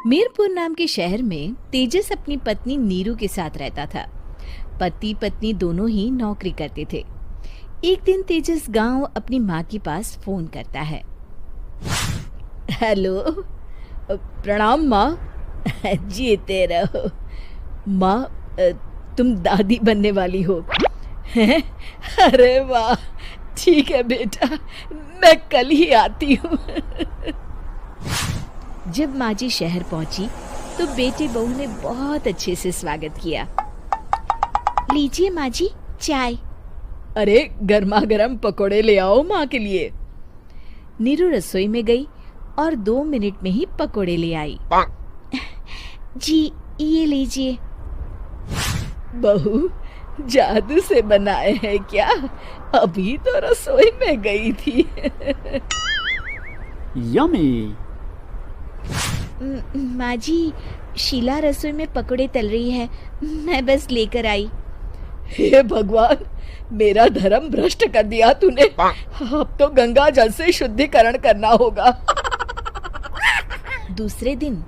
मीरपुर नाम के शहर में तेजस अपनी पत्नी नीरू के साथ रहता था। पति पत्नी दोनों ही नौकरी करते थे। एक दिन तेजस गांव अपनी माँ के पास फोन करता है। हेलो, प्रणाम माँ। जीते रहो माँ, तुम दादी बनने वाली हो हैं? अरे वाह, ठीक है बेटा, मैं कल ही आती हूँ। जब माँ जी शहर पहुंची तो बेटे बहू ने बहुत अच्छे से स्वागत किया। लीजिए माँ जी, चाय। अरे गर्मा गर्म पकोड़े ले आओ माँ के लिए। नीरू रसोई में गई और 2 मिनट में ही पकोड़े ले आई। जी ये लीजिए। बहू, जादू से बनाए हैं क्या? अभी तो रसोई में गई थी। यम्मी। माँ जी, शीला रसोई में पकोड़े तल रही है, मैं बस लेकर आई। हे भगवान, मेरा धर्म भ्रष्ट कर दिया तूने। अब तो गंगा जल से शुद्धिकरण करना होगा। दूसरे दिन,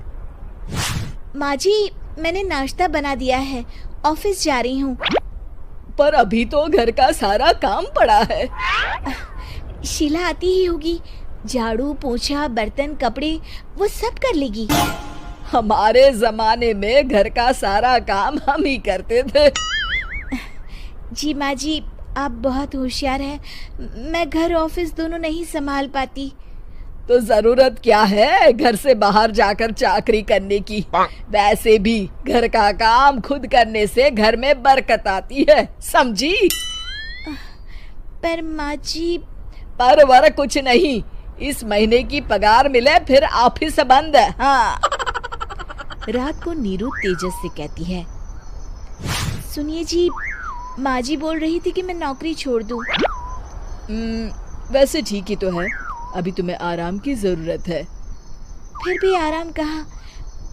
माँ जी मैंने नाश्ता बना दिया है, ऑफिस जा रही हूँ। पर अभी तो घर का सारा काम पड़ा है। शीला आती ही होगी, झाड़ू पोछा बर्तन कपड़े वो सब कर लेगी। हमारे जमाने में घर का सारा काम हम ही करते थे। जी माँ जी, आप बहुत होशियार हैं, मैं घर ऑफिस दोनों नहीं संभाल पाती। तो जरूरत क्या है घर से बाहर जाकर चाकरी करने की? वैसे भी घर का काम खुद करने से घर में बरकत आती है, समझी? पर माँ जी। पर वर कुछ नहीं, इस महीने की पगार मिले फिर ऑफिस बंद है। हाँ। रात को नीरू तेजस से कहती है, सुनिए जी, माँ जी बोल रही थी कि मैं नौकरी छोड़ दूं। वैसे ठीक ही तो है, अभी तुम्हें आराम की जरूरत है। फिर भी आराम कहाँ,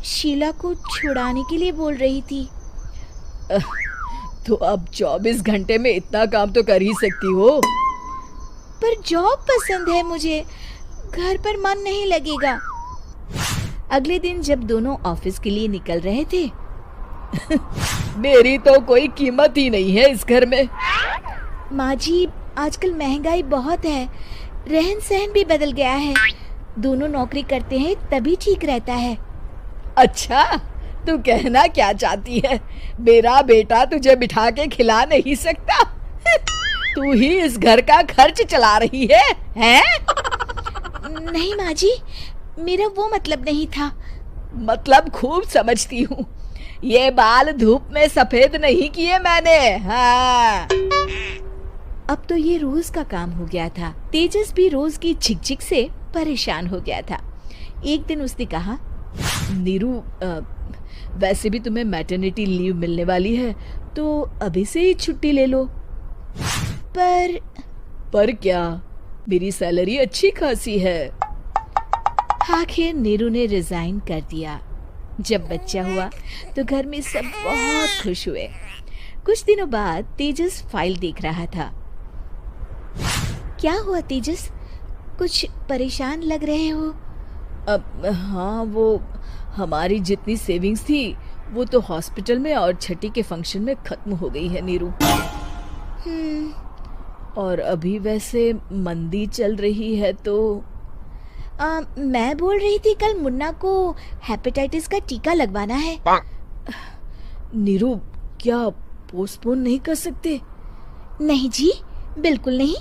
शीला को छुड़ाने के लिए बोल रही थी। तो अब 24 घंटे में इतना काम तो कर ही सकती हो। पर जॉब पसंद है मुझे, घर पर मन नहीं लगेगा। अगले दिन जब दोनों ऑफिस के लिए निकल रहे थे, मेरी तो कोई कीमत ही नहीं है इस घर में। माँ जी, आजकल महंगाई बहुत है, रहन सहन भी बदल गया है, दोनों नौकरी करते हैं तभी ठीक रहता है। अच्छा, तू कहना क्या चाहती है? मेरा बेटा तुझे बिठा के खिला नहीं सकता? तू ही इस घर का खर्च चला रही है, हैं? नहीं माँ जी, मेरा वो मतलब नहीं था। मतलब खूब समझती हूँ, ये बाल धूप में सफेद नहीं किए मैंने। हाँ। अब तो ये रोज का काम हो गया था। तेजस भी रोज की झिकझिक से परेशान हो गया था। एक दिन उसने कहा, नीरू, वैसे भी तुम्हें मैटरनिटी लीव मिलने वाली है, तो अभी से ही छुट्टी ले लो। पर क्या, मेरी सैलरी अच्छी खासी है। आखिर नीरू ने रिजाइन कर दिया। जब बच्चा हुआ तो घर में सब बहुत खुश हुए। कुछ दिनों बाद तेजस फाइल देख रहा था। क्या हुआ तेजस, कुछ परेशान लग रहे हो? हाँ, वो हमारी जितनी सेविंग्स थी वो तो हॉस्पिटल में और छठी के फंक्शन में खत्म हो गई है नीरू। और अभी वैसे मंदी चल रही है तो मैं बोल रही थी कल मुन्ना को हेपेटाइटिस का टीका लगवाना है। नीरू, क्या पोस्टपोन नहीं कर सकते? नहीं जी, बिल्कुल नहीं।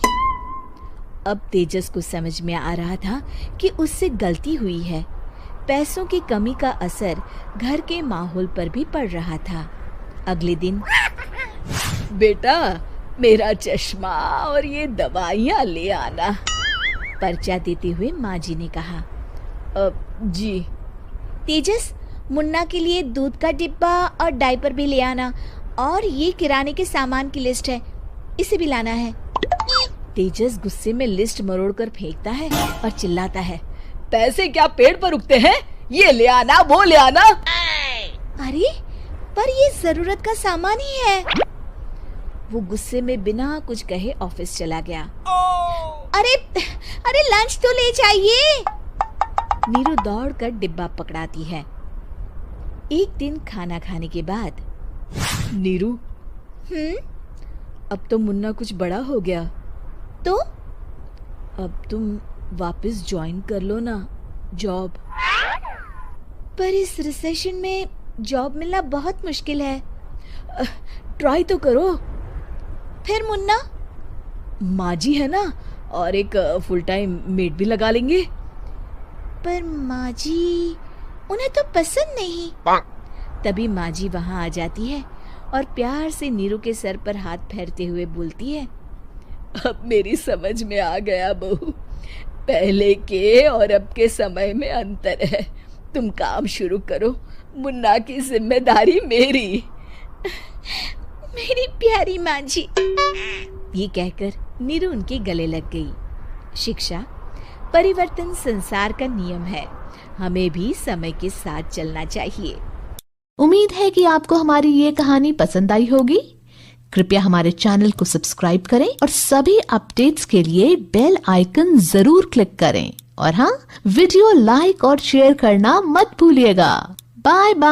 अब तेजस को समझ में आ रहा था कि उससे गलती हुई है। पैसों की कमी का असर घर के माहौल पर भी पड़ रहा था। अगले दिन, बेटा मेरा चश्मा और ये दवाइयाँ ले आना, पर्चा देते हुए माँ जी ने कहा। जी। तेजस, मुन्ना के लिए दूध का डिब्बा और डायपर भी ले आना, और ये किराने के सामान की लिस्ट है, इसे भी लाना है। तेजस गुस्से में लिस्ट मरोड़कर फेंकता है और चिल्लाता है, पैसे क्या पेड़ पर उगते हैं? ये ले आना, वो ले आना। अरे पर ये जरूरत का सामान ही है। वो गुस्से में बिना कुछ कहे ऑफिस चला गया। अरे लंच तो ले जाइए। नीरू दौड़कर डिब्बा पकड़ाती है। एक दिन खाना खाने के बाद, नीरू, अब तो मुन्ना कुछ बड़ा हो गया, तो अब तुम वापस ज्वाइन कर लो ना जॉब। पर इस रिसेशन में जॉब मिलना बहुत मुश्किल है। ट्राई तो करो। फिर मुन्ना? माँ जी है ना, और एक फुल टाइम मेड भी लगा लेंगे। पर माँ जी, उन्हें तो पसंद नहीं। तभी माँ जी वहाँ आ जाती है और प्यार से नीरू के सर पर हाथ फेरते हुए बोलती है, अब मेरी समझ में आ गया बहू, पहले के और अब के समय में अंतर है। तुम काम शुरू करो, मुन्ना की जिम्मेदारी मेरी। मेरी प्यारी माँ जी। ये कहकर नीरू उनके गले लग गई। शिक्षा, परिवर्तन संसार का नियम है, हमें भी समय के साथ चलना चाहिए। उम्मीद है कि आपको हमारी ये कहानी पसंद आई होगी। कृपया हमारे चैनल को सब्सक्राइब करें और सभी अपडेट्स के लिए बेल आइकन जरूर क्लिक करें। और हाँ, वीडियो लाइक और शेयर करना मत भूलिएगा। Bye bye.